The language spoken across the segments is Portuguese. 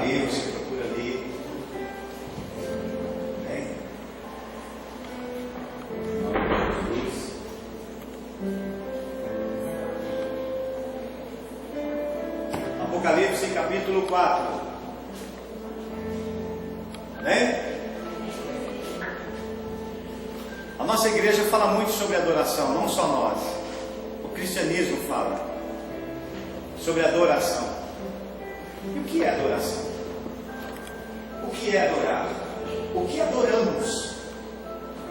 ali, você procura ali. Amém? Em nome de Jesus. Apocalipse capítulo 4. Amém? A nossa igreja fala muito sobre adoração, não só nós. O cristianismo fala sobre adoração. E o que é adoração? O que é adorar? O que adoramos?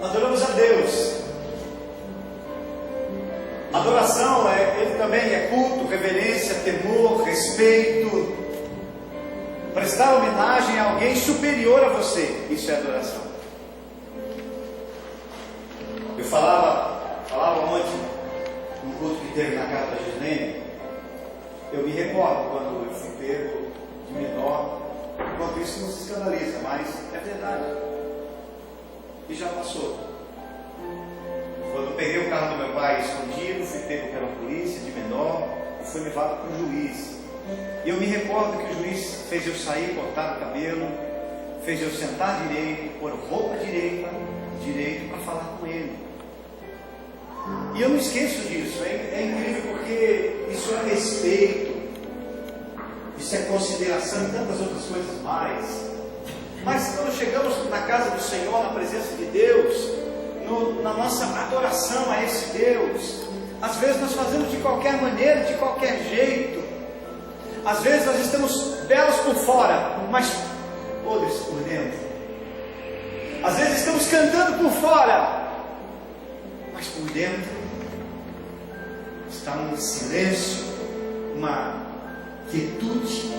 Adoramos a Deus. Adoração ele também é culto, reverência, temor, respeito. Prestar homenagem a alguém superior a você. Isso é adoração. Eu falava ontem, no culto que teve na casa da Gislene. Eu me recordo quando eu fui pego de menor. Enquanto isso não se escandaliza, mas é verdade. E já passou. Quando eu peguei o carro do meu pai escondido, fui pego pela polícia de menor e fui levado para o juiz. E eu me recordo que o juiz fez eu sair, cortar o cabelo, fez eu sentar direito, pôr roupa direito para falar com ele. E eu não esqueço disso. É incrível porque isso é respeito, isso é consideração e tantas outras coisas mais. Mas quando chegamos na casa do Senhor, na presença de Deus, na nossa adoração a esse Deus, às vezes nós fazemos de qualquer maneira, de qualquer jeito. Às vezes nós estamos belos por fora, mas podres por dentro. Às vezes estamos cantando por fora, mas por dentro está um silêncio, uma quietude.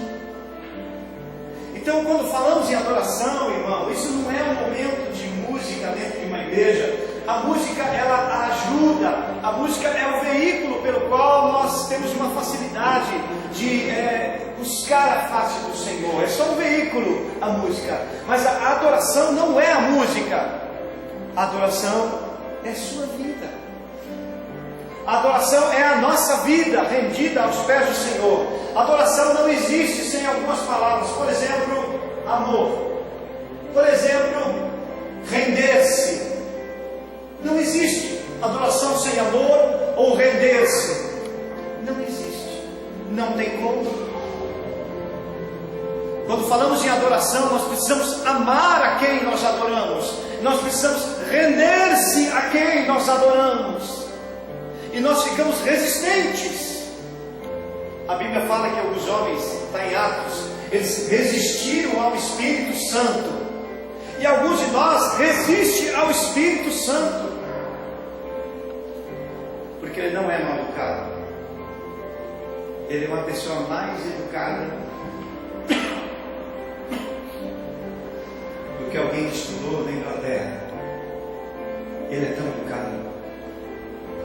Então, quando falamos em adoração, irmão, isso não é um momento de música dentro de uma igreja. A música, ela ajuda. A música é o veículo pelo qual nós temos uma facilidade de buscar a face do Senhor. É só um veículo a música. Mas a adoração não é a música. A adoração é sua vida. A adoração é a nossa vida rendida aos pés do Senhor. A adoração não existe sem algumas palavras. Por exemplo, amor. Por exemplo, render-se. Não existe adoração sem amor ou render-se. Não existe. Não tem como. Quando falamos em adoração, nós precisamos amar a quem nós adoramos. Nós precisamos render-se a quem nós adoramos. E nós ficamos resistentes. A Bíblia fala que alguns homens, está em Atos, eles resistiram ao Espírito Santo. E alguns de nós resistem ao Espírito Santo. Porque ele não é mal educado. Ele é uma pessoa mais educada do que alguém que estudou na Inglaterra. Ele é tão educado.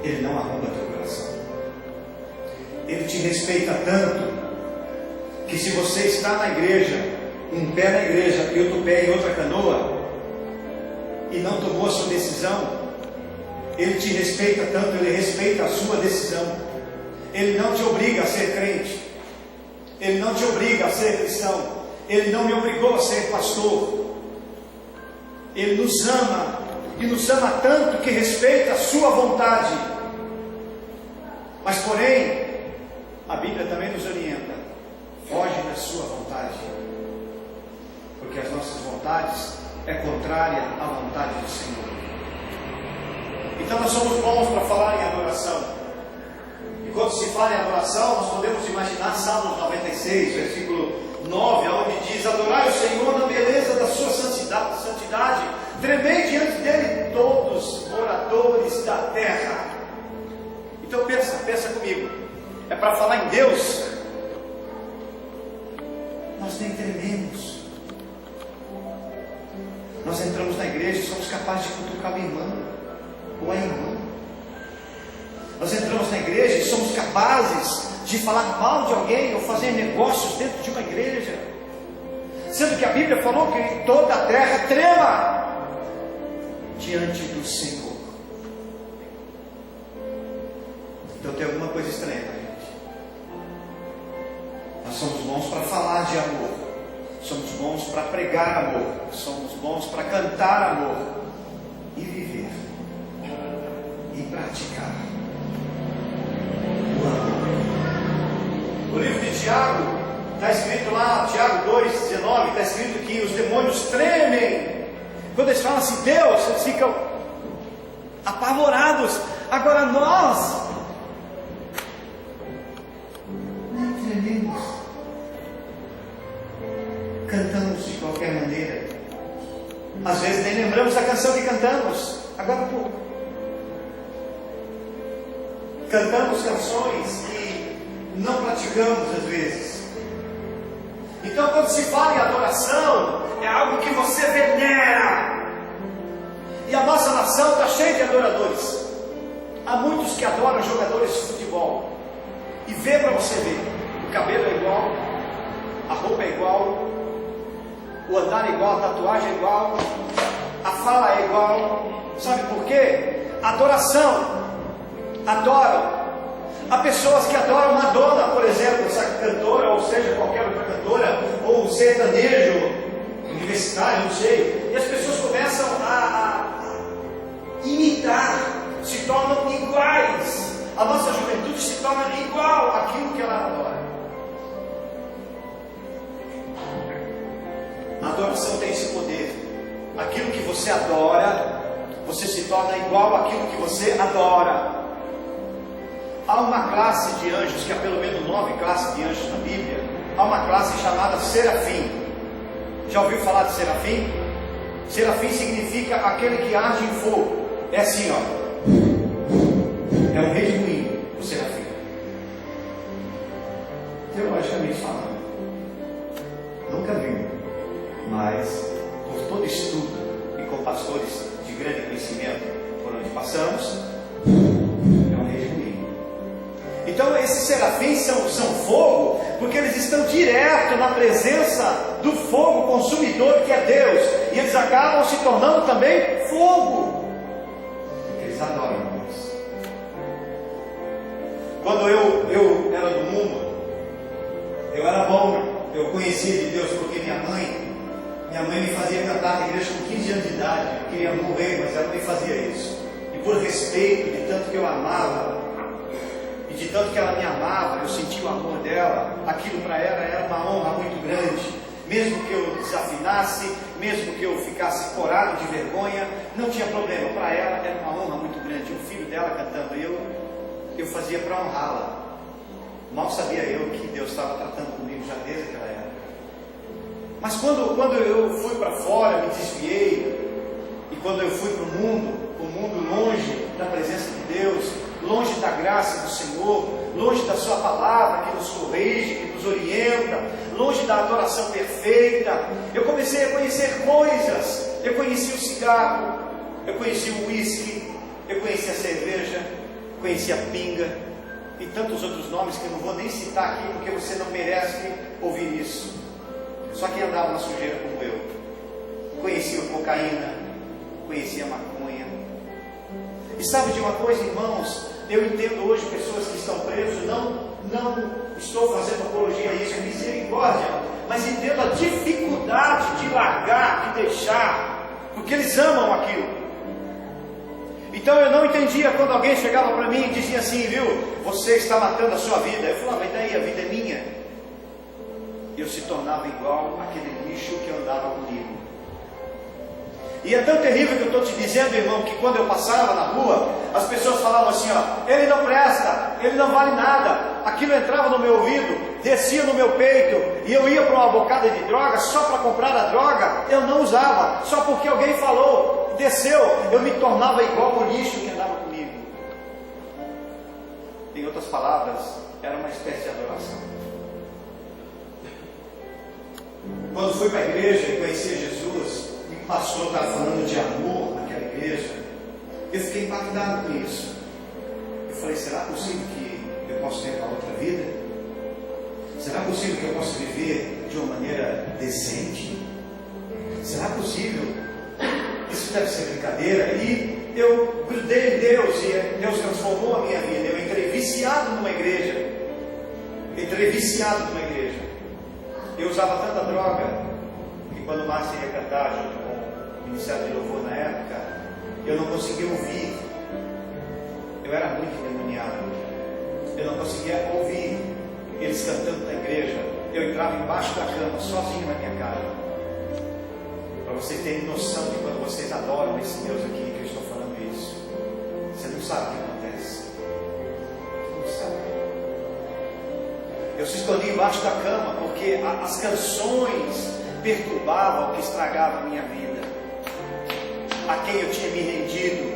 Ele não arruma teu coração. Ele te respeita tanto que se você está na igreja, um pé na igreja e outro pé em outra canoa, e não tomou a sua decisão, ele te respeita tanto, ele respeita a sua decisão. Ele não te obriga a ser crente. Ele não te obriga a ser cristão. Ele não me obrigou a ser pastor. Ele nos ama, e nos ama tanto que respeita a sua vontade. Mas porém, a Bíblia também nos orienta: foge da sua vontade, porque as nossas vontades é contrária à vontade do Senhor. Então nós somos bons para falar em adoração. E quando se fala em adoração, nós podemos imaginar Salmos 96, versículo 9, onde diz: adorai o Senhor na beleza da sua santidade, tremei diante dele todos os moradores da terra. Então pensa comigo, é para falar em Deus, nós nem trememos. Nós entramos na igreja e somos capazes de cutucar o irmão ou a irmã. Nós entramos na igreja e somos capazes de falar mal de alguém ou fazer negócios dentro de uma igreja, sendo que a Bíblia falou que toda a terra trema diante do Senhor. Então tem alguma coisa estranha na gente. Nós somos bons para falar de amor, somos bons para pregar amor, somos bons para cantar amor e viver e praticar o amor. O livro de Tiago está escrito lá, Tiago 2,19, está escrito que os demônios tremem quando eles falam assim, Deus, eles ficam apavorados. Agora nós nem trememos, cantamos de qualquer maneira, às vezes nem lembramos da canção que cantamos agora há pouco. Cantamos canções que não praticamos às vezes. Então quando se fala em adoração, é algo que você venera. E a nossa nação está cheia de adoradores. Há muitos que adoram jogadores de futebol. E vê para você ver, o cabelo é igual, a roupa é igual, o andar é igual, a tatuagem é igual, a fala é igual. Sabe por quê? Adoração. Adoram. Há pessoas que adoram Madonna, por exemplo, essa cantora, ou seja, qualquer outra cantora, ou um sertanejo universitário, não sei. E as pessoas começam a imitar, se tornam iguais. A nossa juventude se torna igual àquilo que ela adora. A adoração tem esse poder. Aquilo que você adora, você se torna igual àquilo que você adora. Há uma classe de anjos, que há pelo menos 9 classes de anjos na Bíblia. Há uma classe chamada serafim. Já ouviu falar de serafim? Serafim significa aquele que arde em fogo. É assim, ó. É um redemoinho, o serafim. Teologicamente falando, nunca vi, mas por todo estudo e com pastores de grande conhecimento por onde passamos, é um redemoinho. Então esses serafins são fogo, porque eles estão direto na presença do fogo consumidor que é Deus, e eles acabam se tornando também fogo, porque eles adoram Deus. Quando eu era do mundo, eu era bom, eu conhecia de Deus porque minha mãe me fazia cantar na igreja com 15 anos de idade. Eu queria morrer, mas ela me fazia isso, e por respeito, de tanto que eu amava, e de tanto que ela me amava, eu sentia o amor dela, aquilo para ela era uma honra muito grande. Mesmo que eu desafinasse, mesmo que eu ficasse corado de vergonha, não tinha problema, para ela era uma honra muito grande. O filho dela cantando, eu fazia para honrá-la. Mal sabia eu que Deus estava tratando comigo já desde aquela época. Mas quando eu fui para fora, me desviei, e quando eu fui para o mundo longe da presença de Deus, longe da graça do Senhor, longe da sua palavra que nos corrige, que nos orienta, longe da adoração perfeita, eu comecei a conhecer coisas. Eu conheci o cigarro, eu conheci o uísque, eu conheci a cerveja, conheci a pinga e tantos outros nomes que eu não vou nem citar aqui, porque você não merece ouvir isso. Só quem andava na sujeira como eu. Conhecia a cocaína, conhecia a maconha. E sabe de uma coisa, irmãos? Eu entendo hoje pessoas que estão presas, não estou fazendo apologia a isso, é misericórdia, mas entendo a dificuldade de largar, de deixar, porque eles amam aquilo. Então eu não entendia quando alguém chegava para mim e dizia assim, viu, você está matando a sua vida. Eu falava, mas daí, a vida é minha. Eu se tornava igual àquele lixo que andava comigo. E é tão terrível que eu estou te dizendo, irmão, que quando eu passava na rua, as pessoas falavam assim, ó, ele não presta, ele não vale nada. Aquilo entrava no meu ouvido, descia no meu peito, e eu ia para uma bocada de droga, só para comprar a droga, eu não usava, só porque alguém falou, desceu, eu me tornava igual ao lixo que andava comigo. Em outras palavras, era uma espécie de adoração. Quando fui para a igreja e conheci Jesus, o pastor estava falando de amor naquela igreja, eu fiquei impactado com isso. Eu falei, será possível que eu possa ter uma outra vida? Será possível que eu possa viver de uma maneira decente? Será possível? Isso deve ser brincadeira. E eu grudei em Deus, e Deus transformou a minha vida. Eu entrei viciado numa igreja. Eu usava tanta droga quando o Márcio ia cantar junto com o Ministério de Louvor na época, eu não conseguia ouvir. Eu era muito endemoniado. Eu não conseguia ouvir eles cantando na igreja. Eu entrava embaixo da cama, sozinho na minha casa. Para vocês terem noção de quando vocês adoram esse Deus aqui que eu estou falando isso. Você não sabe o que acontece. Você não sabe. Eu se escondi embaixo da cama porque as canções perturbavam, que estragavam a minha vida. A quem eu tinha me rendido,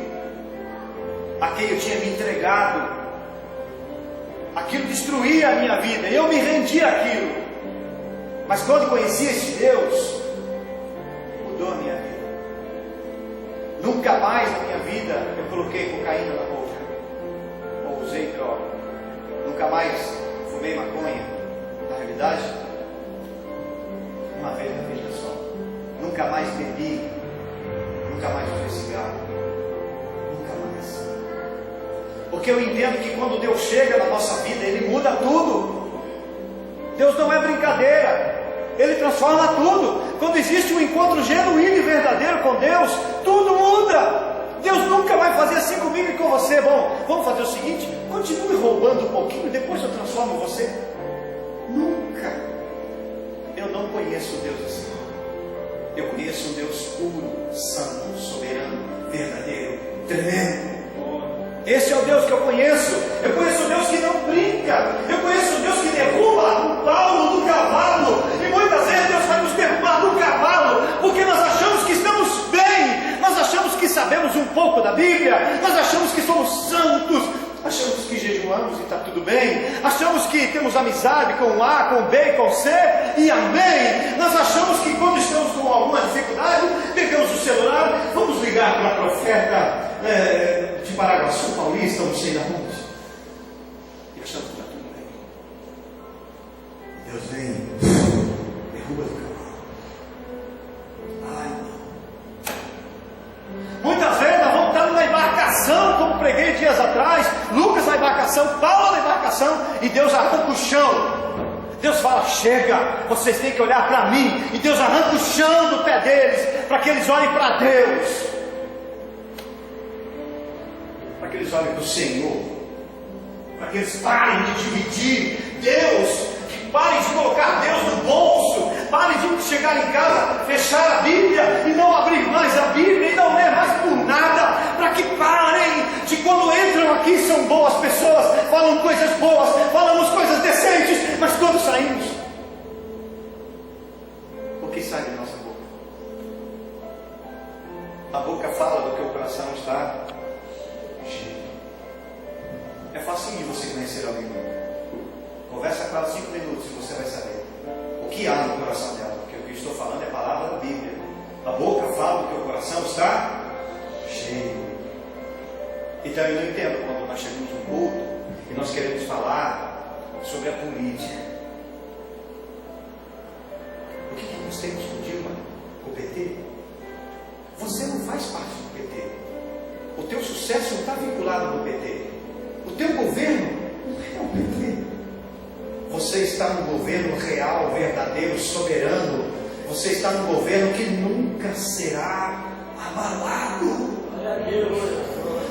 a quem eu tinha me entregado, aquilo destruía a minha vida, e eu me rendia àquilo. Mas quando conheci esse Deus, mudou a minha vida. Nunca mais na minha vida eu coloquei cocaína na boca, ou usei droga. Nunca mais fumei maconha. Na realidade, uma vez na vida só. Nunca mais bebi, nunca mais usei cigarro, nunca mais. Porque eu entendo que quando Deus chega na nossa vida, Ele muda tudo. Deus não é brincadeira, Ele transforma tudo. Quando existe um encontro genuíno e verdadeiro com Deus, tudo muda. Deus nunca vai fazer assim comigo e com você. Bom, vamos fazer o seguinte: continue roubando um pouquinho, depois eu transformo você. Nunca. Eu não conheço Deus assim. Eu conheço um Deus puro, santo, soberano, verdadeiro, tremendo. Esse é o Deus que eu conheço. Eu conheço um Deus que não brinca. Eu conheço um Deus que derruba o Paulo do cavalo. E muitas vezes Deus vai nos derrubar do cavalo, porque nós achamos que estamos bem. Nós achamos que sabemos um pouco da Bíblia. Nós achamos que somos santos. Achamos que jejuamos e está tudo bem. Achamos que temos amizade com A, com B, com C e amém. Nós achamos que quando estamos com alguma dificuldade, pegamos o celular, vamos ligar para a profeta de Paraguaçu, Paulista, não sei da onde, e achamos que está tudo bem. Deus vem, derruba do cavalo. Ai, não. Muitas vezes nós vamos estar numa embarcação, como preguei dias atrás, Lucas na embarcação, Paulo na embarcação, e Deus arranca o chão. Deus fala: chega, vocês têm que olhar para mim. E Deus arranca o chão do pé deles, para que eles olhem para Deus, para que eles olhem para o Senhor, para que eles parem de dividir Deus, que parem de colocar Deus no bolso, parem de chegar em casa, fechar a Bíblia e não abrir mais a Bíblia e não ler mais por nada, para que parem de, quando entram aqui, são boas pessoas, falam coisas boas, falamos coisas decentes, mas quando saímos, o que sai da nossa boca? A boca fala do que o coração está cheio. É fácil de você conhecer alguém. Conversa com ela 5 minutos e você vai saber o que há no coração dela, porque o que eu estou falando é a palavra da Bíblia. A boca fala do que o coração está cheio. Então eu não entendo quando nós chegamos no culto e nós queremos falar sobre a política. O que nós temos com Dilma? O PT? Você não faz parte do PT. O teu sucesso não está vinculado no PT. O teu governo não é o PT. Você está num governo real, verdadeiro, soberano. Você está num governo que nunca será abalado.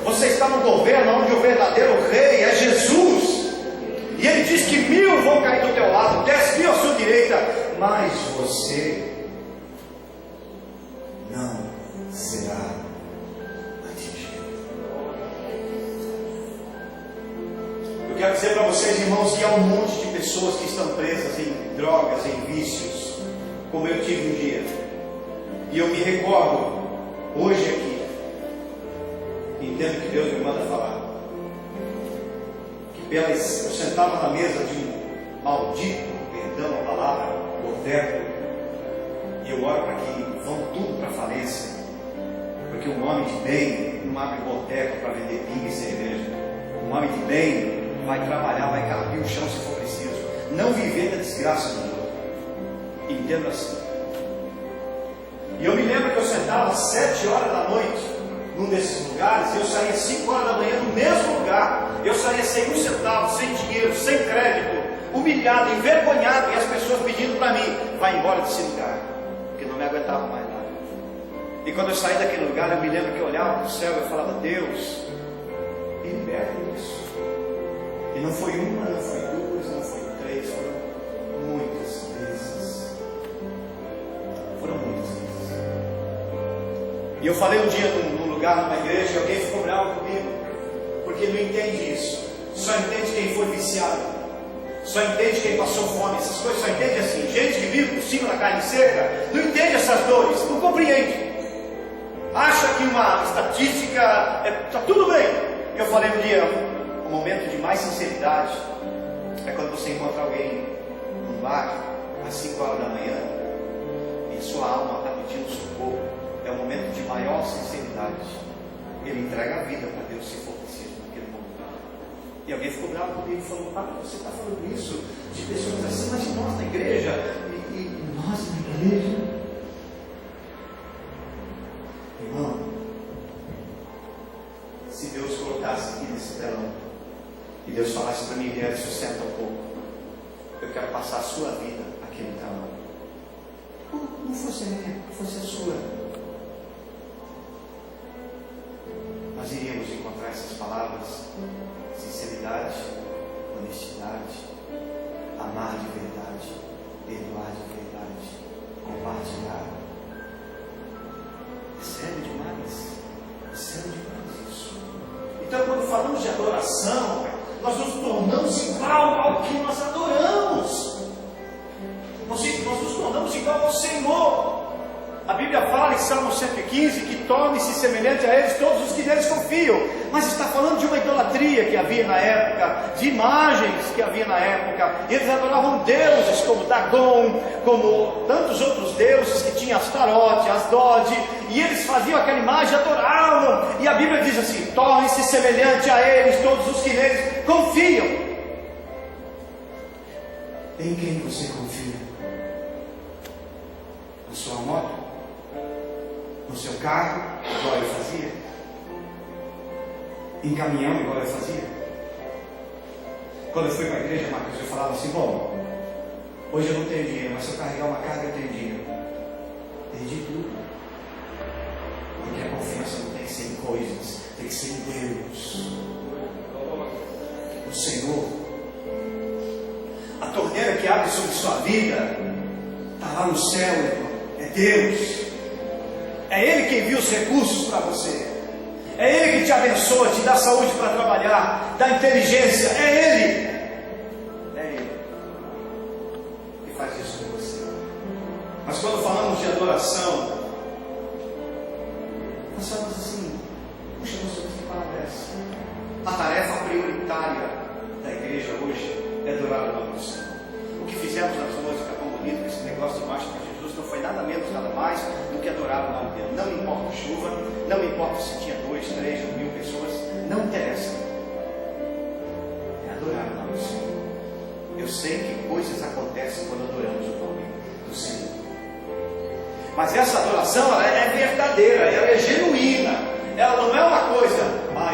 Você está num governo onde o verdadeiro rei é Jesus. E ele diz que 1000 vão cair do teu lado, 10.000 à sua direita, mas você não será atingido. Eu quero dizer para vocês, irmãos, que há um monte de pessoas que estão presas em drogas, em vícios, como eu tive um dia. E eu me recordo, hoje aqui, entendo que Deus me manda falar, que eu sentava na mesa de um maldito, perdão a palavra, boteco, e eu oro para que vão tudo para falência, porque um homem de bem não abre boteco para vender pinga e cerveja. Um homem de bem vai trabalhar, vai carpir o chão se for preciso, não viver da desgraça do outro. Entenda assim. E eu me lembro que eu sentava às 7 horas da noite num desses lugares, e eu saía às 5 horas da manhã no mesmo lugar. Eu saía sem um centavo, sem dinheiro, sem crédito, humilhado, envergonhado, e as pessoas pedindo para mim: vai embora desse lugar, porque não me aguentava mais nada. E quando eu saí daquele lugar, eu me lembro que eu olhava para o céu e eu falava: Deus, me liberta disso. E não foi uma, não foi duas, não foi três, foram muitas vezes. Foram muitas vezes. E eu falei um dia num lugar, numa igreja, e alguém ficou bravo comigo, porque não entende isso. Só entende quem foi viciado. Só entende quem passou fome. Essas coisas só entende assim. Gente que vive por cima da carne seca não entende essas dores, não compreende. Acha que uma estatística está tudo bem. Eu falei um dia, o momento de mais sinceridade é quando você encontra alguém num bar às 5 horas da manhã e a sua alma está pedindo socorro. É o momento de maior sinceridade. Ele entrega a vida para Deus se for preciso naquele momento. E alguém ficou bravo comigo e falou: você está falando isso de pessoas assim, mas nós na igreja, e nós na igreja. Irmão, se Deus colocasse aqui nesse telão e Deus falasse para mim: Rian, sustenta um pouco, eu quero passar a sua vida aqui no telão. Não fosse a minha, fosse a sua. Nós iríamos encontrar essas palavras: sinceridade, honestidade, amar de verdade, perdoar de verdade, compartilhar. É sério demais. É sério demais isso. Então, quando falamos de adoração, nós nos tornamos igual ao que nós adoramos. Nós nos tornamos igual ao Senhor. A Bíblia fala em Salmo 115 que torne-se semelhante a eles todos os que neles confiam. Mas está falando de uma idolatria que havia na época, de imagens que havia na época. Eles adoravam deuses como Dagon, como tantos outros deuses que tinham Astarote, Asdod, e eles faziam aquela imagem, adoravam. E a Bíblia diz assim: torne-se semelhante a eles todos os que neles confiam. Em quem você confia? Na sua moto? No seu carro, igual eu fazia? Em caminhão, igual eu fazia? Quando eu fui para a igreja, Marcos, eu falava assim: bom, hoje eu não tenho dinheiro, mas se eu carregar uma carga eu tenho dinheiro. Perdi tudo. Porque a confiança não tem que ser em coisas, tem que ser em Deus, no Senhor. A torneira que abre sobre sua vida está lá no céu, irmão. É Deus. É Ele quem envia os recursos para você. É Ele que te abençoa, te dá saúde para trabalhar, dá inteligência. É Ele. É Ele que faz isso com você. Mas quando falamos de adoração, nós falamos assim: puxa, não sei que palavra é essa. A tarefa prioritária da igreja hoje é adorar o nome do Senhor. O que fizemos nas músicas tão bonito, esse negócio de marcha para Jesus, não foi nada menos, nada mais do que adorar o nome dele. Não importa a chuva, não importa se tinha 2, 3 ou 1000 pessoas, não interessa. É adorar o nome do Senhor. Eu sei que coisas acontecem quando adoramos o nome do Senhor. Mas essa adoração, ela é verdadeira, ela é genuína. Ela não é uma coisa: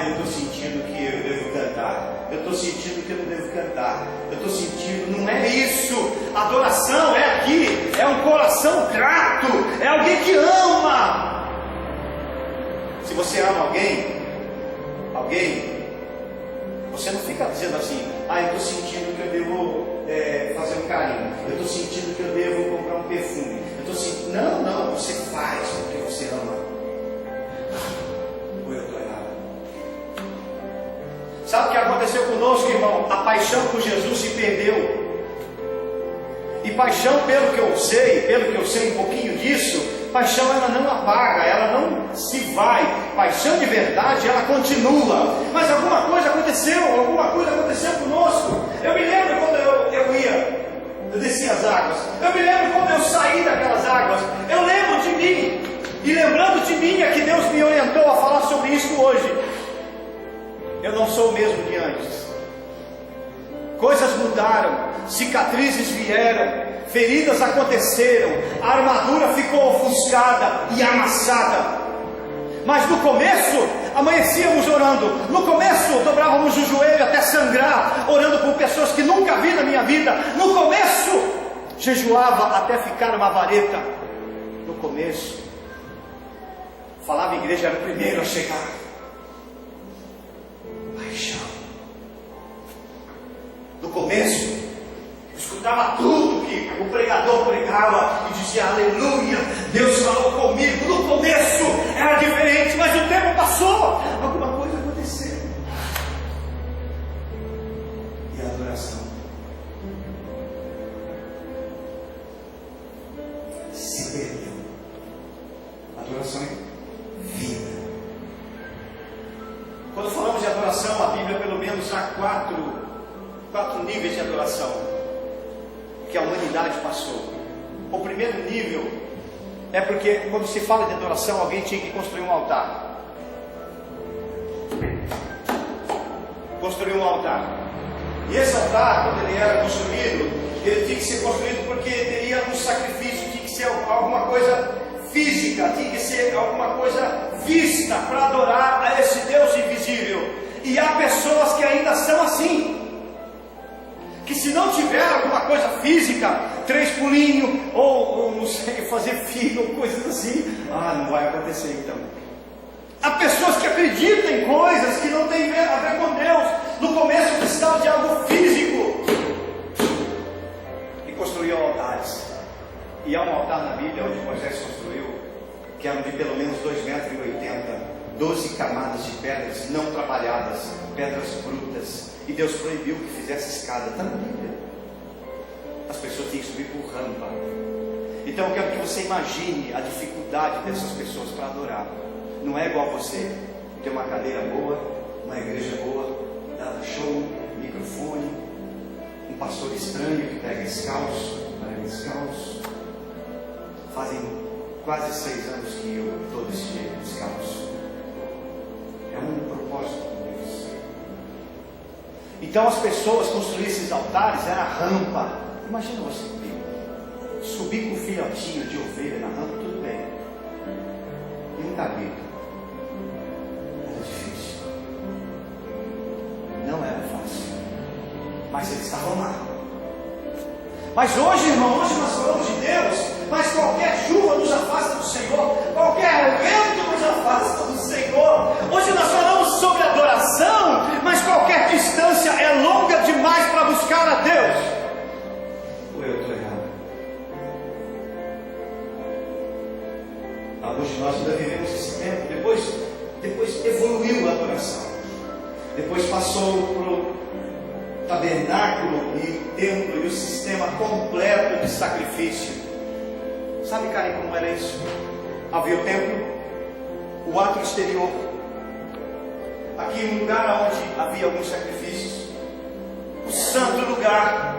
eu estou sentindo que eu devo cantar, eu estou sentindo que eu não devo cantar, eu estou sentindo. Não é isso. Adoração é aqui, é um coração grato, é alguém que ama. Se você ama alguém, você não fica dizendo assim: eu estou sentindo que eu devo fazer um carinho, eu estou sentindo que eu devo comprar um perfume, eu estou sentindo. Não, você faz porque você ama. Ou eu estou errado? Sabe o que aconteceu conosco, irmão? A paixão por Jesus se perdeu. E paixão, pelo que eu sei um pouquinho disso, paixão ela não apaga, ela não se vai. Paixão de verdade, ela continua. Mas alguma coisa aconteceu conosco. Eu me lembro quando eu descia as águas. Eu me lembro quando eu saí daquelas águas. Eu lembro de mim. E lembrando de mim é que Deus me orientou a falar sobre isso hoje. Eu não sou o mesmo de antes. Coisas mudaram, cicatrizes vieram, feridas aconteceram, a armadura ficou ofuscada e amassada. Mas no começo, amanhecíamos orando. No começo, dobrávamos o joelho até sangrar, orando por pessoas que nunca vi na minha vida. No começo, jejuava até ficar uma vareta. no começo, falava igreja, era o primeiro a chegar. Paixão. No começo, eu escutava tudo que o pregador pregava e dizia aleluia, Deus falou comigo. No começo era diferente, mas o tempo passou, alguma coisa aconteceu. E a adoração se perdeu. Adoração é vida. Quando falamos de adoração, a Bíblia pelo menos há quatro níveis de adoração que a humanidade passou. O primeiro nível é porque quando se fala de adoração, alguém tinha que construir um altar. Construir um altar. E esse altar, quando ele era construído, ele tinha que ser construído porque teria um sacrifício, tinha que ser alguma coisa física, tinha que ser alguma coisa vista para adorar a esse Deus invisível. E há pessoas que ainda são assim, que se não tiver alguma coisa física, 3 pulinhos, ou não sei, fazer filho, ou coisas assim, não vai acontecer então. Há pessoas que acreditam em coisas que não têm a ver com Deus. No começo precisava de algo físico, e construíam altares. E há um altar na Bíblia onde Moisés construiu, que era de pelo menos 2,80 metros, 12 camadas de pedras não trabalhadas, pedras brutas. E Deus proibiu que fizesse escada. Está na Bíblia. As pessoas têm que subir por rampa. Então eu quero que você imagine a dificuldade dessas pessoas para adorar. Não é igual você ter uma cadeira boa, uma igreja boa, dá show, microfone, um pastor estranho que pega descalço, Fazem quase 6 anos que eu estou desse jeito, descalço. É um propósito de Deus. Então as pessoas construíram esses altares, era rampa. Imagina você subir com um filhotinho de ovelha na rampa, tudo bem. E um cabrito. Era difícil. Não era fácil. Mas eles estavam lá. Mas hoje, irmão, hoje nós falamos de Deus, mas qualquer chuva nos afasta do Senhor, qualquer vento nos afasta do Senhor. Hoje nós falamos sobre adoração, mas qualquer distância é longa demais para buscar a Deus. Ou eu estou errado? Hoje nós ainda vivemos esse tempo, depois evoluiu a adoração, depois passou para o tabernáculo e o templo e o sistema completo de sacrifício. Sabe, Caim, como era isso? Havia o templo, o átrio exterior, aqui um lugar onde havia alguns sacrifícios, o santo lugar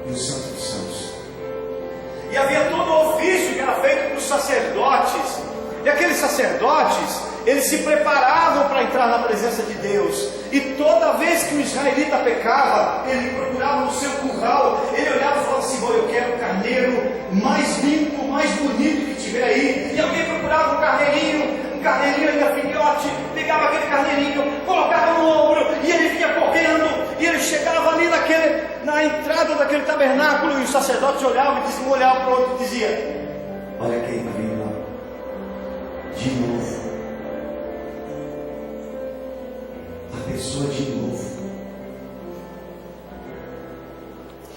e o santo dos santos. E havia todo o ofício que era feito para os sacerdotes. E aqueles sacerdotes, eles se preparavam para entrar na presença de Deus. E toda vez que o israelita pecava, ele procurava no seu curral, ele olhava e falava assim: eu quero o carneiro mais limpo, mais bonito que tiver aí. E alguém procurava um carneirinho ainda filhote, pegava aquele carneirinho, colocava no ombro, e ele vinha correndo, e ele chegava ali na entrada daquele tabernáculo, e os sacerdotes olhavam e olhavam para o outro e diziam: olha quem está vindo lá, de novo. A pessoa de novo.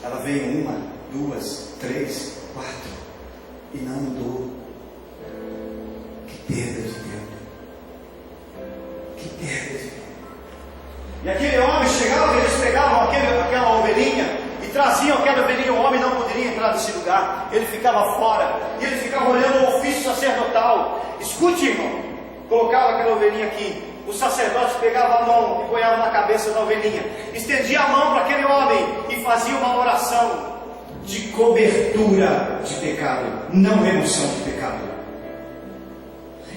Ela veio 1, 2, 3, 4 e não mudou. Que perda de tempo. Que perda de tempo. E aquele homem chegava, eles pegavam aquela ovelhinha e traziam aquela ovelhinha. O homem não poderia entrar nesse lugar, ele ficava fora, e ele ficava olhando o ofício sacerdotal. Escute, irmão, colocava aquela ovelhinha aqui. Os sacerdotes pegavam a mão e ponhavam na cabeça da ovelhinha, estendia a mão para aquele homem e fazia uma oração de cobertura de pecado, não remoção de pecado.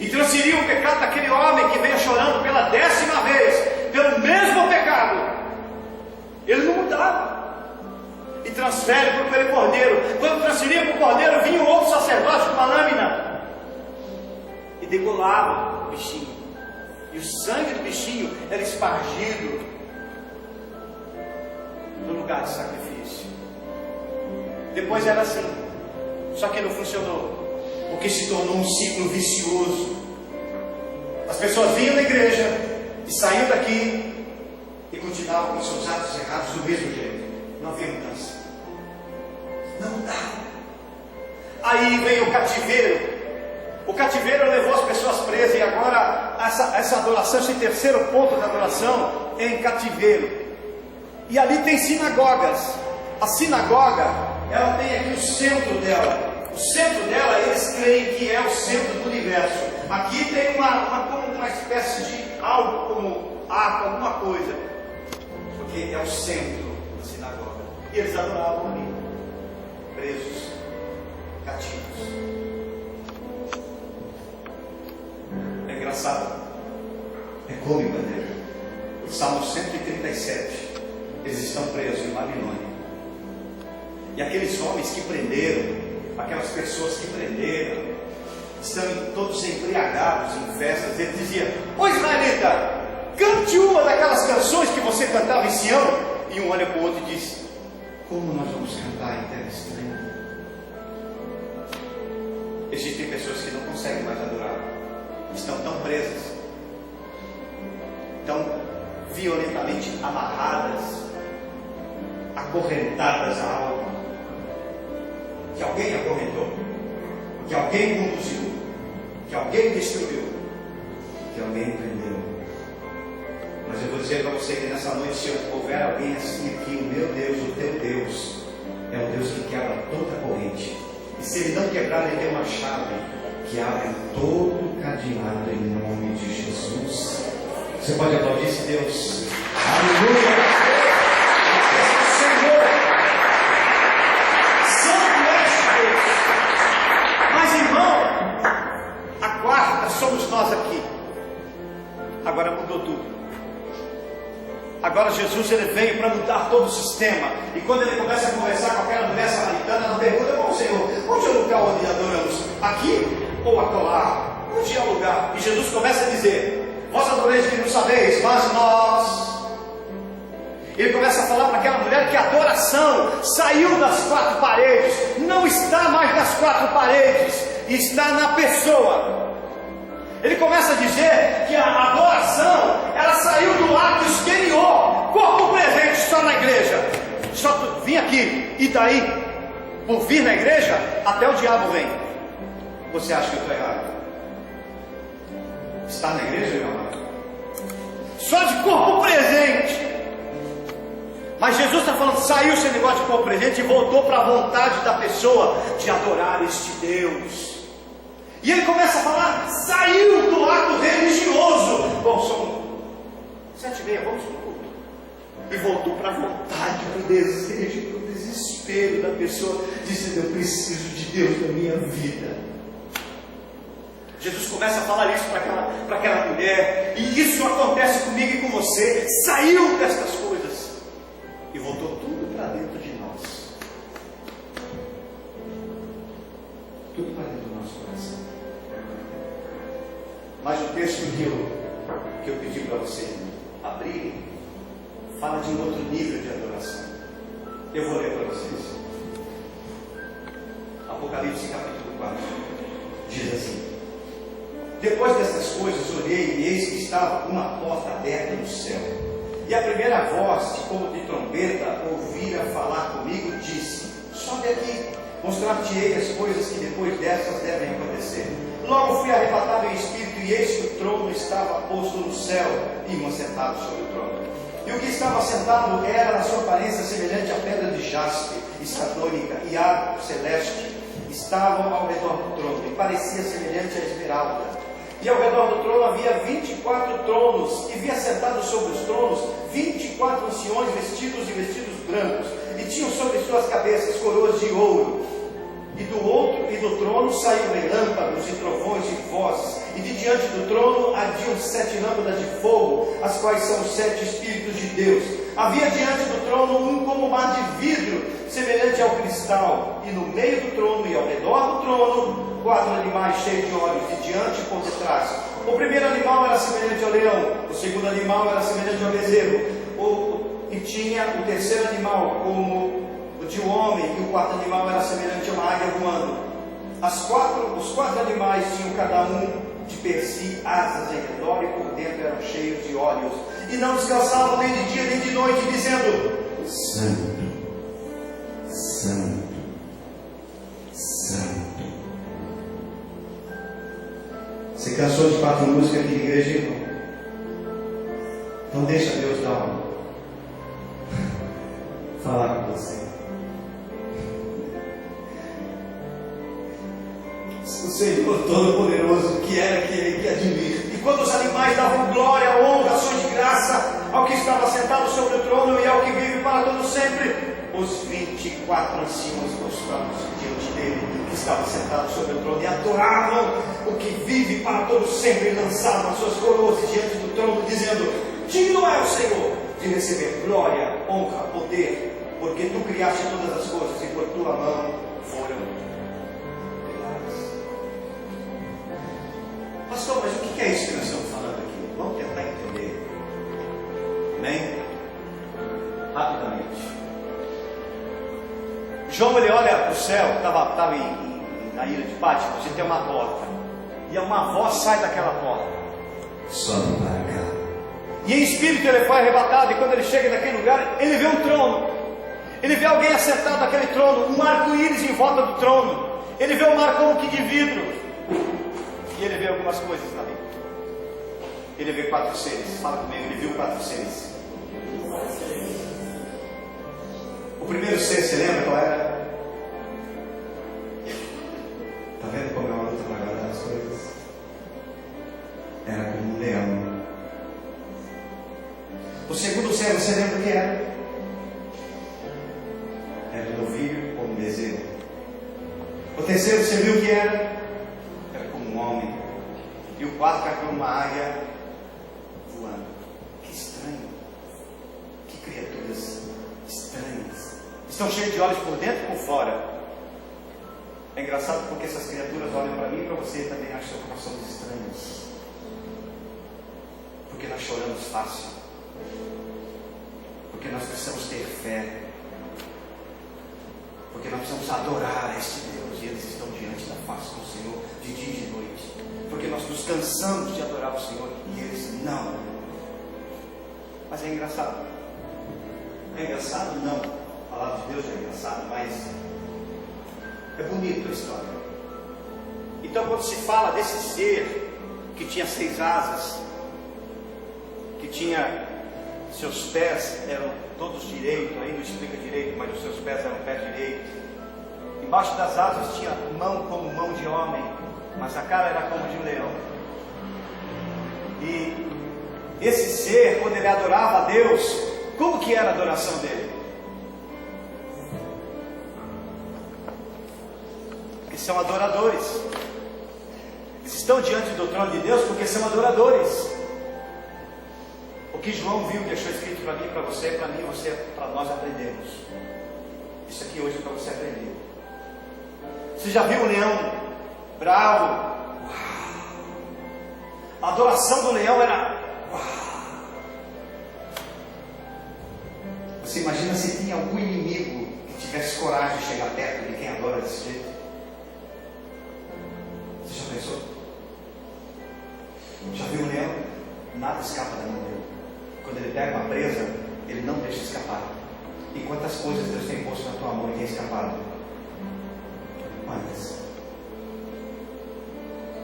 E transferiam o pecado daquele homem que veio chorando pela 10ª vez, pelo mesmo pecado. Ele não mudava. E transfere para aquele cordeiro. Quando transferia para o cordeiro, vinha um outro sacerdote com uma lâmina e degolava o bichinho. E o sangue do bichinho era espargido no lugar de sacrifício. Depois era assim: Só que não funcionou, porque se tornou um ciclo vicioso. As pessoas vinham na igreja e saíam daqui e continuavam com seus atos errados do mesmo jeito. Não havia mudança. Não dá. Aí veio o cativeiro. O cativeiro levou as pessoas presas, e agora essa adoração, esse terceiro ponto da adoração é em cativeiro. E ali tem sinagogas. A sinagoga, ela tem aqui o centro dela. O centro dela, eles creem que é o centro do universo. Aqui tem uma espécie de algo como arco, alguma coisa, porque é o centro da sinagoga. E eles adoravam ali, presos, cativos. É engraçado, é cômico até. O Salmo 137, eles estão presos em Babilônia. E aqueles homens que prenderam, aquelas pessoas que prenderam, estão todos embriagados em festas. Ele dizia: ô israelita, cante uma daquelas canções que você cantava em Sião. E um olha para o outro e diz: como nós vamos cantar em terra estranha? Existem pessoas que não conseguem mais adorar, estão tão presas, tão violentamente amarradas, acorrentadas à alma, que alguém acorrentou, que alguém conduziu, que alguém destruiu, que alguém prendeu. Mas eu vou dizer para você que nessa noite, se houver alguém assim aqui, o meu Deus, o teu Deus, é o Deus que quebra toda a corrente. E se ele não quebrar, ele tem uma chave que abre todo o cadeado em nome de Jesus. Você pode aplaudir esse Deus? Aleluia! Senhor! Santo és Deus! Mas irmão, a quarta somos nós aqui. Agora mudou tudo. Agora Jesus, ele veio para mudar todo o sistema. E quando ele começa a conversar com aquela mulher samaritana, ela pergunta: bom Senhor, onde é o lugar onde adoramos? Aqui ou acolá? Onde é o lugar? E Jesus começa a dizer: vós adoreis e não sabeis, mas nós. Ele começa a falar para aquela mulher que a adoração saiu das quatro paredes, não está mais nas quatro paredes, está na pessoa. Ele começa a dizer que a adoração, ela saiu do ato exterior, corpo presente só na igreja. Só tu vim aqui, e daí, por vir na igreja, até o diabo vem. Você acha que eu estou errado? Está na igreja, meu amado? Só de corpo presente. Mas Jesus está falando, saiu esse negócio de corpo presente e voltou para a vontade da pessoa de adorar este Deus. E ele começa a falar, saiu do ato religioso. Bom, são 7h30, vamos para o culto. E voltou para a vontade, para o desejo, para o desespero da pessoa, dizendo: eu preciso de Deus na minha vida. Jesus começa a falar isso para aquela mulher, e isso acontece comigo e com você. Saiu destas coisas e voltou tudo para dentro de nós. Tudo para dentro do nosso coração. Mas o texto que eu pedi para você abrir fala de um outro nível de adoração. Eu vou ler para vocês. Apocalipse capítulo 4 diz assim: depois dessas coisas olhei e eis que estava uma porta aberta no céu. E a primeira voz, como de trombeta, ouvira falar comigo, disse: sobe aqui, mostrar-te-ei as coisas que depois dessas devem acontecer. Logo fui arrebatado em espírito, e eis que o trono estava posto no céu, e um assentado sobre o trono. E o que estava sentado era, na sua aparência, semelhante à pedra de jaspe, escatônica e água celeste. Estavam ao redor do trono, e parecia semelhante à esmeralda. E ao redor do trono havia 24 tronos, e via sentados sobre os tronos 24 anciões vestidos de vestidos brancos, e tinham sobre suas cabeças coroas de ouro. E do trono saíam relâmpagos e trovões e vozes, e de diante do trono ardiam 7 lâmpadas de fogo, as quais são os 7 Espíritos de Deus. Havia diante do trono um como mar de vidro, semelhante ao cristal, e no meio do trono e ao redor do trono 4 animais cheios de olhos, de diante e por detrás. O primeiro animal era semelhante ao leão, o segundo animal era semelhante ao bezerro, e tinha o terceiro animal como O de um homem e o quarto animal era semelhante a uma águia voando. Os quatro animais tinham cada um de per si asas em redor e por dentro eram cheios de olhos. E não descansavam nem de dia nem de noite, dizendo: Santo, Santo, Santo. Você cansou de 4 músicas aqui de igreja, irmão? Não deixa Deus dar falar com você. O Senhor Todo-Poderoso, que era aquele que admira. E quando os animais davam glória, honra, ações de graça ao que estava sentado sobre o trono e ao que vive para todo sempre, os 24 anciãos prostraram-se diante dele, que estava sentado sobre o trono, e adoravam o que vive para todo sempre, e lançavam as suas coroas diante do trono, dizendo: digno é o Senhor de receber glória, honra, poder, porque tu criaste todas as coisas e por tua mão foram criadas. Pastor, mas o que é isso que nós estamos falando aqui? Vamos tentar entender. Amém? Rapidamente. João, ele olha para o céu, estava na ilha de Patmos, e tem uma porta, e uma voz sai daquela porta: sobe para cá. E em espírito ele foi arrebatado, e quando ele chega naquele lugar, ele vê um trono, ele vê alguém assentado naquele trono, um arco-íris em volta do trono, ele vê o mar como que de vidro, e ele vê algumas coisas ali. Ele vê 4 seres, fala comigo, ele viu 4 seres. O primeiro ser, você lembra qual era? Está vendo como é uma luta para guardar as coisas? Era como um leão. O segundo ser, você lembra o que era? Era um novilho ou um bezerro. O terceiro, você viu o que era? Era como um homem. E o quarto era como uma águia voando. Que estranho. Que criaturas estranhas. Estão cheios de olhos por dentro e por fora. É engraçado porque essas criaturas olham para mim e para você e também acham que nós somos estranhos. Porque nós choramos fácil. Porque nós precisamos ter fé. Porque nós precisamos adorar a este Deus. E eles estão diante da face do Senhor de dia e de noite. Porque nós nos cansamos de adorar o Senhor e eles não. Mas é engraçado. É engraçado? Não. A palavra de Deus é engraçada, mas é bonita a história. Então, quando se fala desse ser que tinha 6 asas, que tinha seus pés eram todos direitos, aí não explica direito, mas os seus pés eram pés direitos. Embaixo das asas tinha mão como mão de homem, mas a cara era como de um leão. E esse ser, quando ele adorava a Deus, como que era a adoração dele? Eles são adoradores. Eles estão diante do trono de Deus porque são adoradores. O que João viu, deixou escrito para mim, para você, para mim, para nós aprendemos. Isso aqui hoje é para você aprender. Você já viu um leão bravo? A adoração do leão era: você imagina se tinha algum inimigo que tivesse coragem de chegar perto de quem adora desse jeito? Você já pensou? Já viu um leão? Nada escapa da mão dele. Quando ele pega uma presa, ele não deixa escapar. E quantas coisas Deus tem posto na tua mão e tem escapado? Quantas?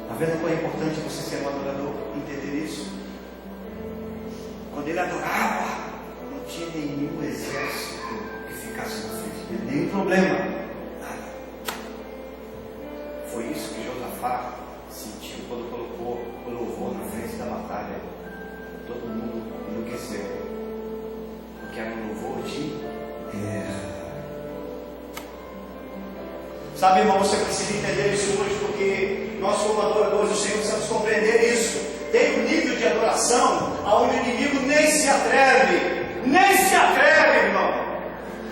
Está vendo como é importante você ser um adorador? Entender isso? Quando ele adorava, não tinha nenhum exército que ficasse na frente dele, nenhum problema, nada. Foi isso que Josafá sentiu quando colocou o louvor na frente da batalha. Todo mundo enlouqueceu, porque era um louvor de guerra. Sabe, irmão, você precisa entender isso hoje, porque nós, como adoradores do Senhor, precisamos compreender isso. Tem um nível de adoração aonde o inimigo nem se atreve, irmão.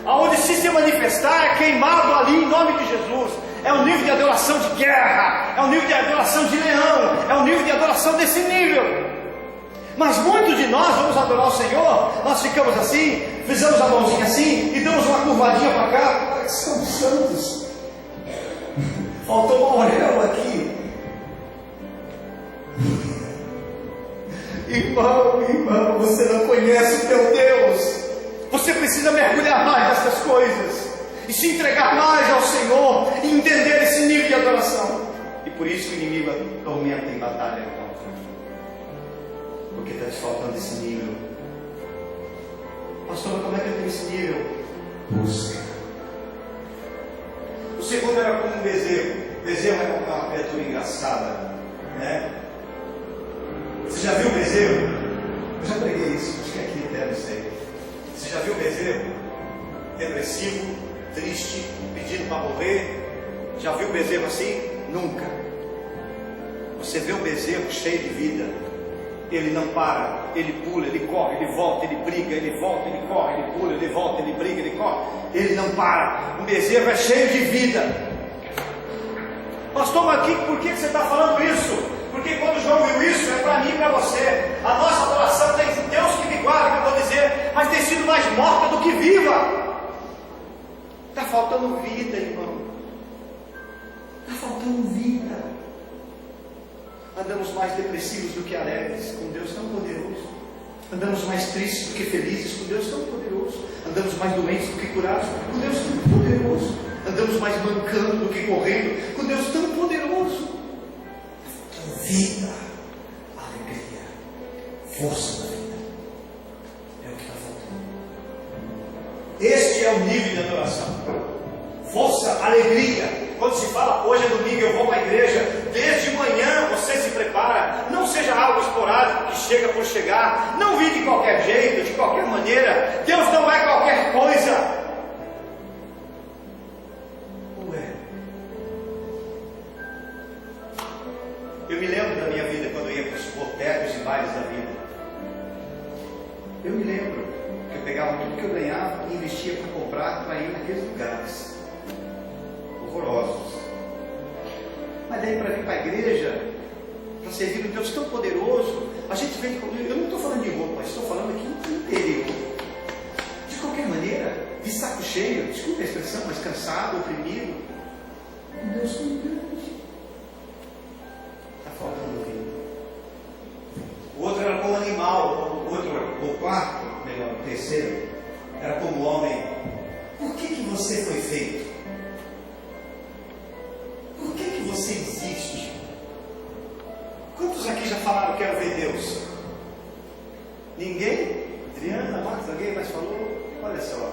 Aonde se manifestar é queimado ali em nome de Jesus. É um nível de adoração de guerra, é um nível de adoração de leão, é um nível de adoração desse nível. Mas muitos de nós vamos adorar o Senhor, nós ficamos assim, fizemos a mãozinha assim e damos uma curvadinha para cá. Parece que são santos. Faltou uma orelha aqui. Irmão, você não conhece o teu Deus. Você precisa mergulhar mais nessas coisas e se entregar mais ao Senhor e entender esse nível de adoração. E por isso que o inimigo atormenta em batalha contra, porque está te faltando esse nível. Pastor, mas como é que eu tenho esse nível? Busca. O segundo era como um bezerro. O bezerro é uma criatura engraçada, né? Você já viu o bezerro? Eu já preguei isso, acho que aqui até não sei. Você já viu o bezerro? Depressivo, triste, pedindo para morrer. Já viu o bezerro assim? Nunca. Você vê o bezerro cheio de vida. Ele não para, ele pula, ele corre, ele volta, ele briga, ele volta, ele corre, ele pula, ele volta, ele briga, ele corre. Ele não para. O bezerro é cheio de vida. Pastor, mas por que você está falando isso? Porque quando João viu isso, é para mim e para você. A nossa adoração tem Deus que me guarda, que eu vou dizer, mas tem sido mais morta do que viva. Está faltando vida, irmão. Está faltando vida. Andamos mais depressivos do que alegres, com Deus tão poderoso. Andamos mais tristes do que felizes, com Deus tão poderoso. Andamos mais doentes do que curados, com Deus tão poderoso. Andamos mais mancando do que correndo, com Deus tão poderoso. Vida, alegria, força da vida. É o que está faltando. Este é o nível de adoração. Força, alegria. Quando se fala, hoje é domingo, eu vou para a igreja, desde manhã você se prepara. Não seja algo esporádico que chega por chegar. Não vim de qualquer jeito, de qualquer maneira. Deus não é qualquer coisa. Eu me lembro da minha vida quando eu ia para os botecos e bailes da vida. Eu me lembro que eu pegava tudo que eu ganhava e investia para comprar, para ir naqueles lugares horrorosos. Mas daí para vir para a igreja, para servir um Deus tão poderoso, a gente vem comigo. Eu não estou falando de roupa, estou falando aqui no interior. De qualquer maneira, de saco cheio, desculpa a expressão, mas cansado, oprimido. Um Deus tão grande. Faltando vida. O outro era como animal, o quarto, melhor, o terceiro, era como homem. Por que você foi feito? Por que você existe? Quantos aqui já falaram que quero ver Deus? Ninguém? Adriana, Marcos, alguém mais falou? Olha só.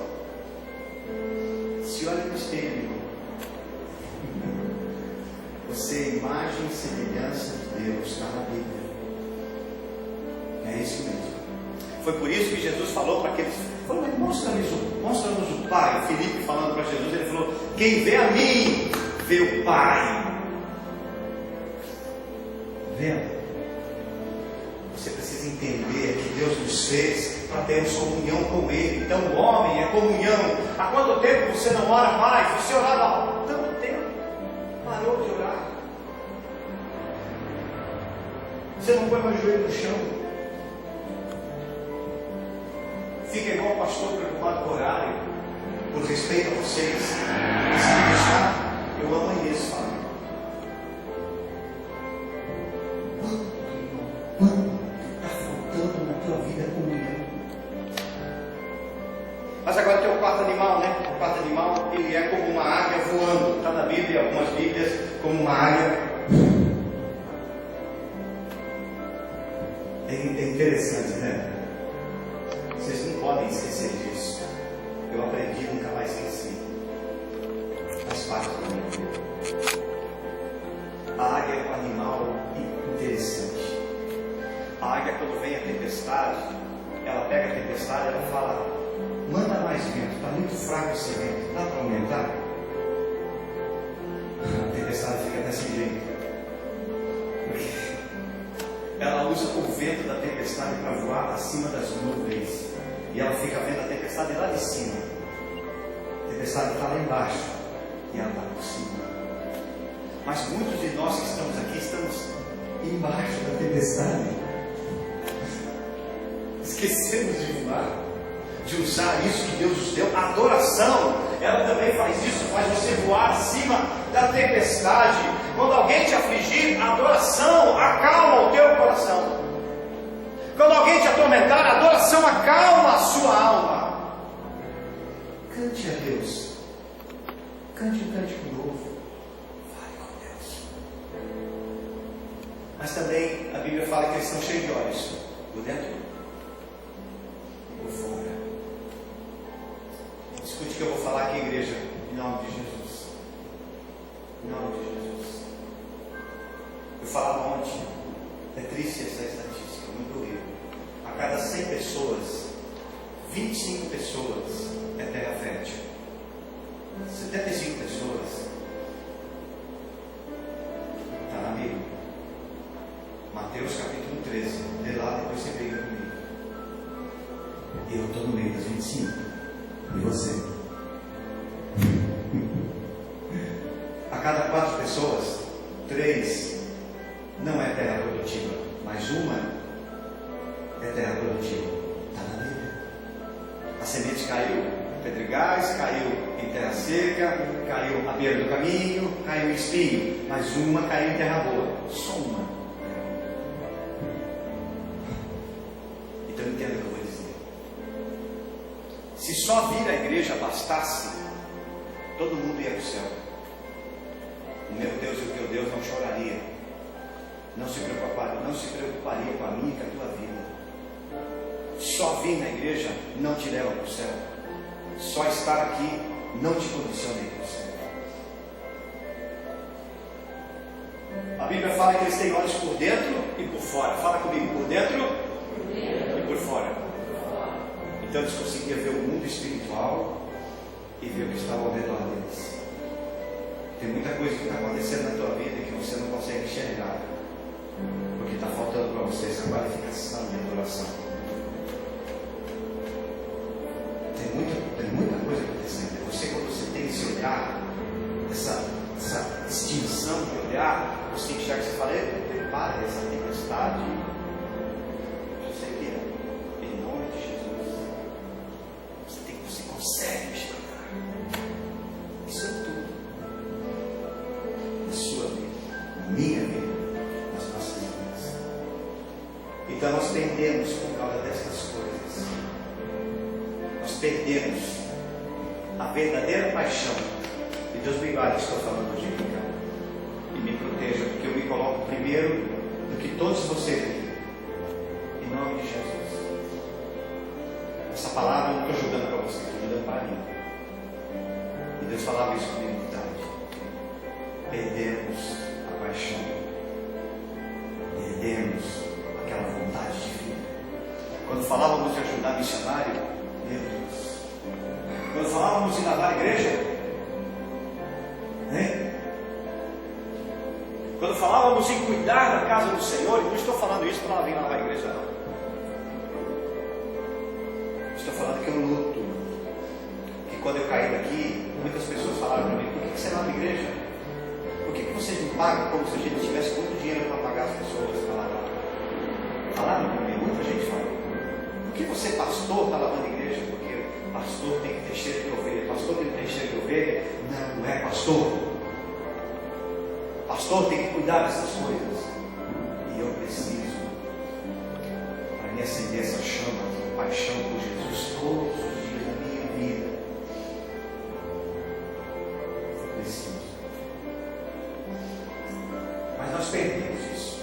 Se olha no espelho, irmão. Você é imagem e semelhança de Deus, está na Bíblia. É isso mesmo. Foi por isso que Jesus falou para aqueles. Falou, mostra-nos o Pai. Filipe falando para Jesus, ele falou: quem vê a mim, vê o Pai. Vendo? Você precisa entender que Deus nos fez para termos comunhão com Ele. Então o homem é comunhão. Há quanto tempo você não ora mais? Você orava há tanto tempo. Parou de orar. Você não põe mais o joelho no chão. Fica igual o pastor preocupado com o horário. Por respeito a vocês. E se me deixar, eu amanheço, Fábio. Quanto está faltando na tua vida comunhão? Mas agora tem o quarto animal, né? O quarto animal, ele é como uma águia voando. Está na Bíblia, algumas Bíblias, como uma águia. É interessante, né? Vocês não podem esquecer disso. Eu aprendi e nunca mais esqueci. Faz parte da minha vida. A águia é um animal interessante. A águia, quando vem a tempestade, ela pega a tempestade e ela fala: manda mais vento, está muito fraco esse vento, dá para aumentar? A tempestade fica desse jeito. Ela usa o vento da tempestade para voar acima das nuvens. E ela fica vendo a tempestade lá de cima. A tempestade está lá embaixo. E ela está por cima. Mas muitos de nós que estamos aqui, estamos embaixo da tempestade. esquecemos de voar, de usar isso que Deus nos deu. A adoração, ela também faz isso, faz você voar acima da tempestade. Quando alguém te afligir, a adoração acalma o teu coração. Quando alguém te atormentar, a adoração acalma a sua alma. Cante a Deus, cante um cântico novo, fale com Deus. Mas também a Bíblia fala que eles estão cheios de olhos, por dentro e por fora. Escute o que eu vou falar aqui, igreja, em nome de Jesus. Em nome de Jesus. Eu falava ontem, é triste essa estatística, muito horrível. A cada 100 pessoas, 25 pessoas é terra fértil. 75 pessoas está na Bíblia. Mateus capítulo 13. Lê lá, depois você briga comigo. Eu estou no meio das 25. E você? A cada 4 pessoas, 3 não é terra produtiva, mas uma é terra produtiva. Está na Bíblia. A semente caiu em pedregais, caiu em terra seca, caiu à beira do caminho, caiu em espinho, mas uma caiu em terra boa. Só uma. Então entenda o que eu vou dizer. Se só vir a igreja bastasse, todo mundo ia para o céu. O meu Deus e o teu Deus não choraria, não se preocuparia com a minha e com a tua vida. Só vir na igreja não te leva para o céu. Só estar aqui não te condiciona para o céu. A Bíblia fala que eles têm olhos por dentro e por fora. Fala comigo, por dentro e por fora. Então eles conseguiam ver o mundo espiritual e ver o que estava ao redor deles. Tem muita coisa que está acontecendo na tua vida que você não consegue enxergar, porque está faltando para você essa qualificação de adoração. Tem muita coisa acontecendo. Você, quando você tem esse olhar, essa distinção de olhar, você enxerga e você fala: prepara essa tempestade. Você que em nome de Jesus, você consegue enxergar. Isso é tudo. Na sua vida, na minha vida, nas nossas vidas. Então nós perdemos por causa dessas coisas. Nós perdemos a verdadeira paixão. E Deus me guarde que estou falando hoje aqui, cara. E me proteja, porque eu me coloco primeiro do que todos vocês aqui. Em nome de Jesus. Essa palavra eu não estou jogando para você, estou jogando para mim. E Deus falava isso comigo de tarde. Perdemos a paixão. Perdemos aquela vontade de vida. Quando falávamos de ajudar missionário, meu Deus. Quando falávamos de lavar a igreja, né? Quando falávamos em cuidar da casa do Senhor, e não estou falando isso para vir lavar a igreja, não. Estou falando que eu luto. Que quando eu caí daqui, muitas pessoas falaram para mim: por que você lava a igreja? Por que vocês não pagam como se a gente tivesse muito dinheiro para pagar as pessoas para lavar? Falaram comigo, muita gente fala. Por que você, pastor, está lavando a igreja? Porque pastor tem que ter cheiro de ovelha. Pastor que não tem cheiro de ovelha, não é pastor. Pastor tem que cuidar dessas coisas. E eu preciso, para me acender essa chama de paixão por Jesus todos os dias da minha vida. Eu preciso. Mas nós perdemos isso.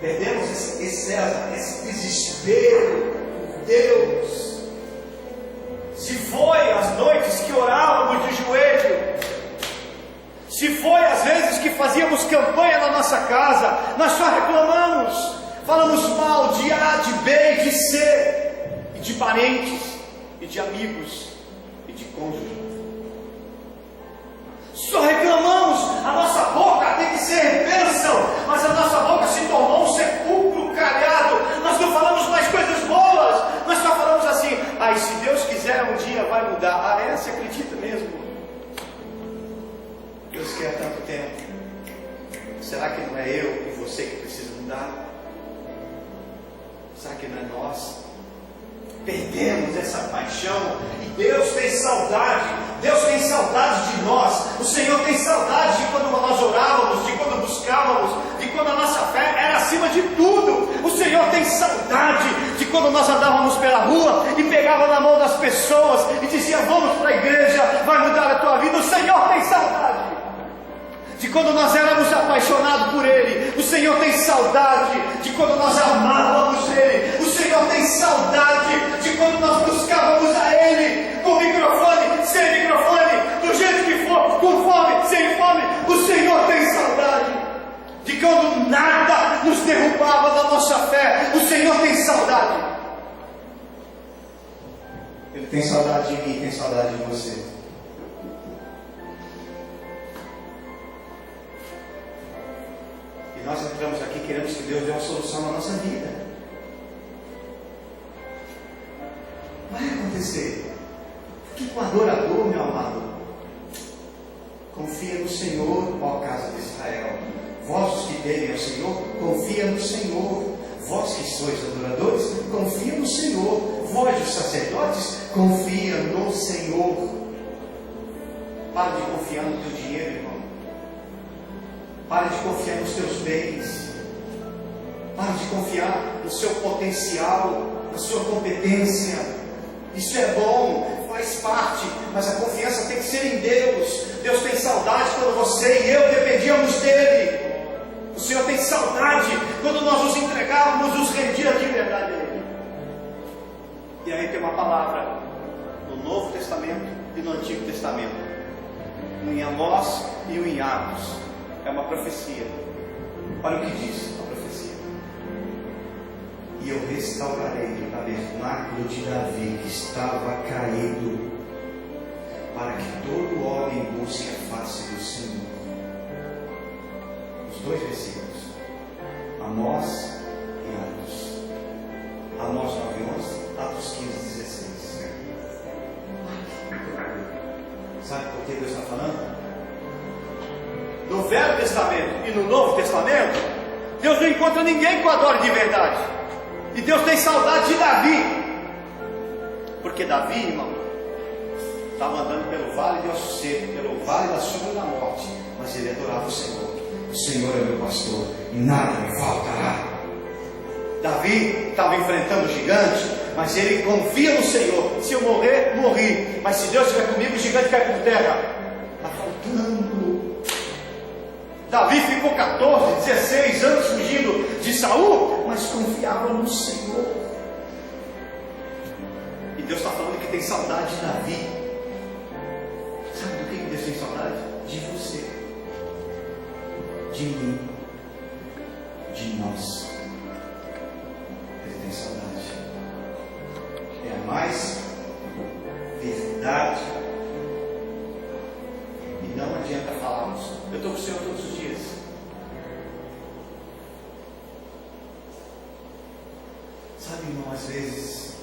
Perdemos esse desespero por Deus. Se foi as noites que orávamos de joelho, se foi as vezes que fazíamos campanha na nossa casa, nós só reclamamos, falamos mal de A, de B e de C, e de parentes, e de amigos, e de cônjuge. Só reclamamos, a nossa boca tem que ser bênção, mas a nossa boca se tornou um sepulcro calhado. Nós não falamos mais coisas boas, nós só falamos assim: ai, se Deus quiser um dia vai mudar. Ah, você acredita mesmo? Deus quer há tanto tempo. Será que não é eu e você que precisa mudar? Será que não é nós? Perdemos essa paixão e Deus tem saudade. Deus tem saudade de nós. O Senhor tem saudade de quando nós orávamos, de quando buscávamos, de quando a nossa fé era acima de tudo. O Senhor tem saudade de quando nós andávamos pela rua e pegava na mão das pessoas e dizia: vamos para a igreja, vai mudar a tua vida. O Senhor tem saudade de quando nós éramos apaixonados por Ele. O Senhor tem saudade de quando nós amávamos Ele. O Senhor tem saudade de quando nós buscávamos a Ele, com microfone, sem microfone, do jeito que for, com fome, sem fome. O Senhor tem saudade de quando nada nos derrubava da nossa fé. O Senhor tem saudade. Ele tem saudade de mim, tem saudade de você. E nós entramos aqui, queremos que Deus dê uma solução na nossa vida. Vai acontecer. Porque o adorador, meu amado, confia no Senhor, ó casa de Israel. Vós os que temem ao Senhor, confia no Senhor. Vós que sois adoradores, confia no Senhor. Vós os sacerdotes, confia no Senhor. Para de confiar no teu dinheiro, irmão. Pare de confiar nos teus bens. Pare de confiar no seu potencial, na sua competência. Isso é bom, faz parte, mas a confiança tem que ser em Deus. Deus tem saudade quando você e eu dependíamos dEle. O Senhor tem saudade quando nós nos entregávamos, nos rendíamos de verdade a Ele. E aí tem uma palavra no Novo Testamento e no Antigo Testamento, em Amós e em Atos. É uma profecia. Olha o que diz a profecia: e eu restaurarei o tabernáculo de Davi, que estava caído, para que todo homem busque a face do Senhor. Os dois versículos, Amós e Atos. Amós 9:11, Atos 15:16. Sabe por que Deus está falando? No Velho Testamento e no Novo Testamento, Deus não encontra ninguém que o adore de verdade. E Deus tem saudade de Davi. Porque Davi, irmão, estava andando pelo vale de ossos secos, pelo vale da sombra da morte, mas ele adorava o Senhor. O Senhor é meu pastor e nada me faltará. Davi estava enfrentando o gigante, mas ele confia no Senhor. Se eu morrer, morri. Mas se Deus estiver comigo, o gigante cai por terra. Está faltando. Davi ficou 14, 16 anos fugindo de Saul, mas confiava no Senhor. E Deus está falando que tem saudade de Davi. Sabe do que Deus tem saudade? De você, de mim, de nós. Ele tem saudade. É a mais verdade. E não adianta falarmos: eu estou com o Senhor todos os dias. Sabe, irmão, às vezes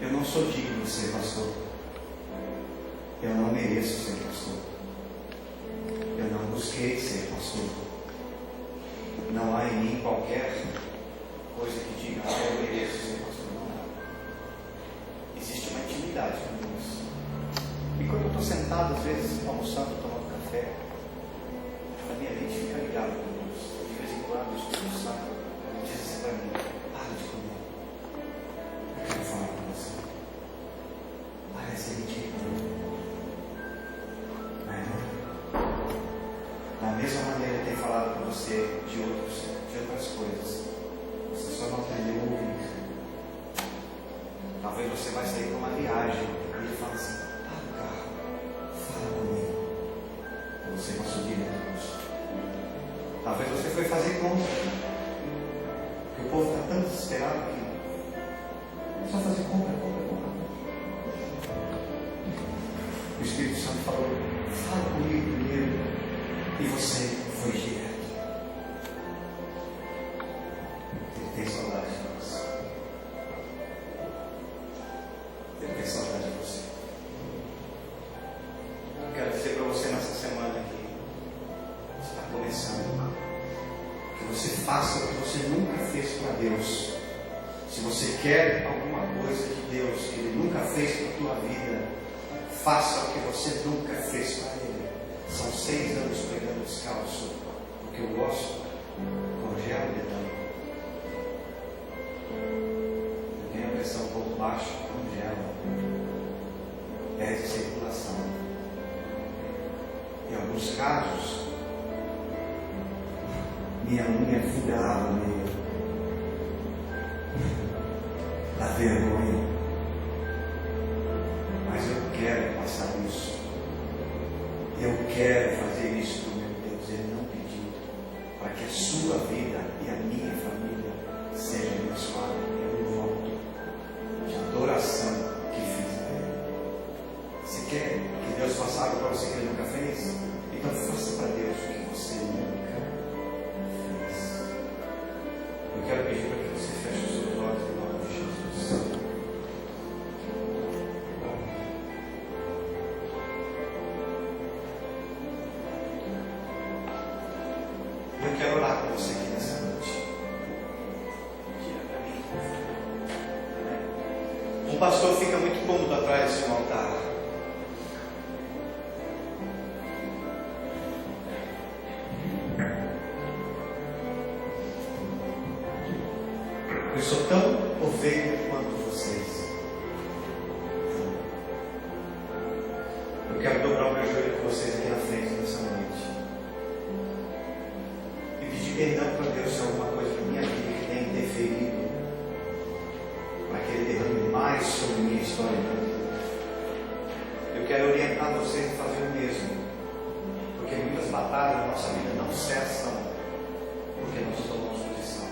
eu não sou digno de ser pastor. Eu não mereço ser pastor. Eu não busquei ser pastor. Não há em mim qualquer coisa que diga: eu mereço ser pastor. Não há. Existe uma intimidade com Deus. E quando eu estou sentado, às vezes, almoçando, tomando café, a minha mente fica ligada com Deus. De vez em quando, o Espírito Santo diz assim para mim: para de comer. Eu quero falar com você. Parece ridículo. Da mesma maneira que tem falado com você de outras coisas, você só não aprendeu a ouvir. Talvez você vai sair para uma viagem e ele fala assim: para o carro, fala comigo. Você passou direto. Talvez você foi fazer compra, porque o povo está tão desesperado que é só fazer compra. O Espírito Santo falou: fala comigo primeiro. E você foi direto. Ele tem saudade de nós. Ele tem saudade de você. Eu quero dizer para você nessa semana que você está começando, que você faça o que você nunca fez para Deus. Se você quer alguma coisa de Deus que Ele nunca fez para a tua vida, faça o que você nunca fez para Ele. São 6 anos pregando descalço, porque eu gosto, congelo o dedão. Eu tenho a pressão um pouco baixa, congela. Perde circulação. Em alguns casos, minha unha furava meio. Dá vergonha. Mas eu quero passar isso. Eu quero fazer isso para o meu Deus. Ele não pediu. Para que a sua vida e a minha família seja abençoada. É um voto de adoração que fiz a Ele. Você quer que Deus faça algo para você que Ele nunca fez? Então faça para Deus o que você nunca fez. Eu quero pedir para que você feche os seus olhos em nome de Jesus. Eu quero orar com você aqui nessa noite. Um pastor fica muito cômodo atrás de um altar. Eu sou tão ovelha quanto vocês. Eu quero dobrar o meu joelho com vocês aqui na frente nessa noite. E pedir perdão para Deus se alguma coisa na minha vida que tenha interferido, para que Ele derrame mais sobre minha história. Eu quero orientar vocês a fazer o mesmo, porque muitas batalhas na nossa vida não cessam porque nós tomamos posição.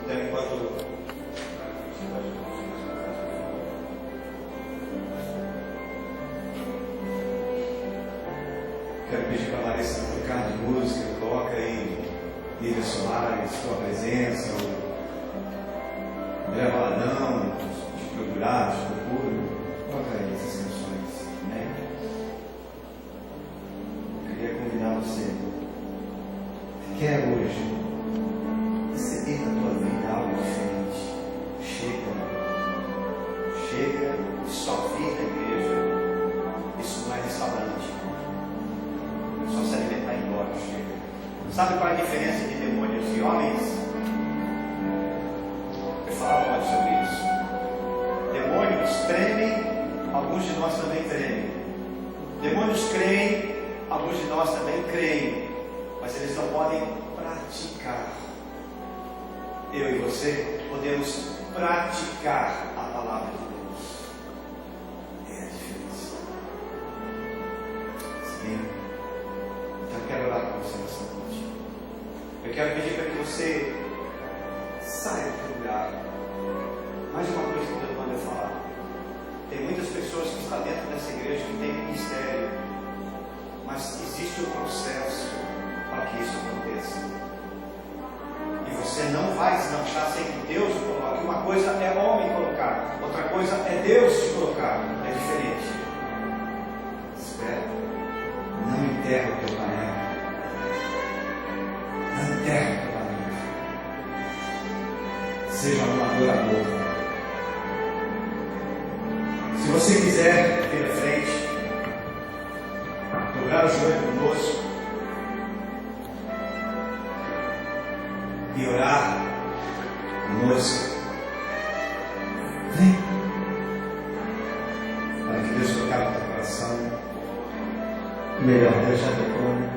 Então, enquanto quero pedir para a Larissa tocar de música, coloca aí Lívia Soares, Tua Presença, o André Valadão, de Procurar, de Procuro, coloca aí essas canções, né? Eu queria convidar você, quer hoje receber na tua vida algo diferente. Chega e só vir na igreja. Isso não é restaurante. Só se alimentar e ir embora, chega. Sabe qual é a diferença de demônios e homens? Eu falava muito sobre isso. Demônios tremem, alguns de nós também tremem. Demônios creem, alguns de nós também creem, mas eles não podem praticar. Eu e você podemos praticar a palavra de Deus. É a diferença. Sim. Então eu quero orar com você nessa noite. Eu quero pedir para que você saia do teu lugar. Mais uma coisa que Deus manda falar. Tem muitas pessoas que estão dentro dessa igreja que tem ministério, mas existe um processo para que isso aconteça. E você não vai deslanchar sem que Deus o coloque. Uma coisa é homem colocar, outra coisa é Deus te colocar. É diferente. Espera. Não enterra o teu talento. Não enterra o teu talento. Seja um adorador. Se você quiser vir à frente, dobrar o joelho conosco e orar conosco, vem, para que Deus tocar no teu coração. Melhor, Deus já tocou, né?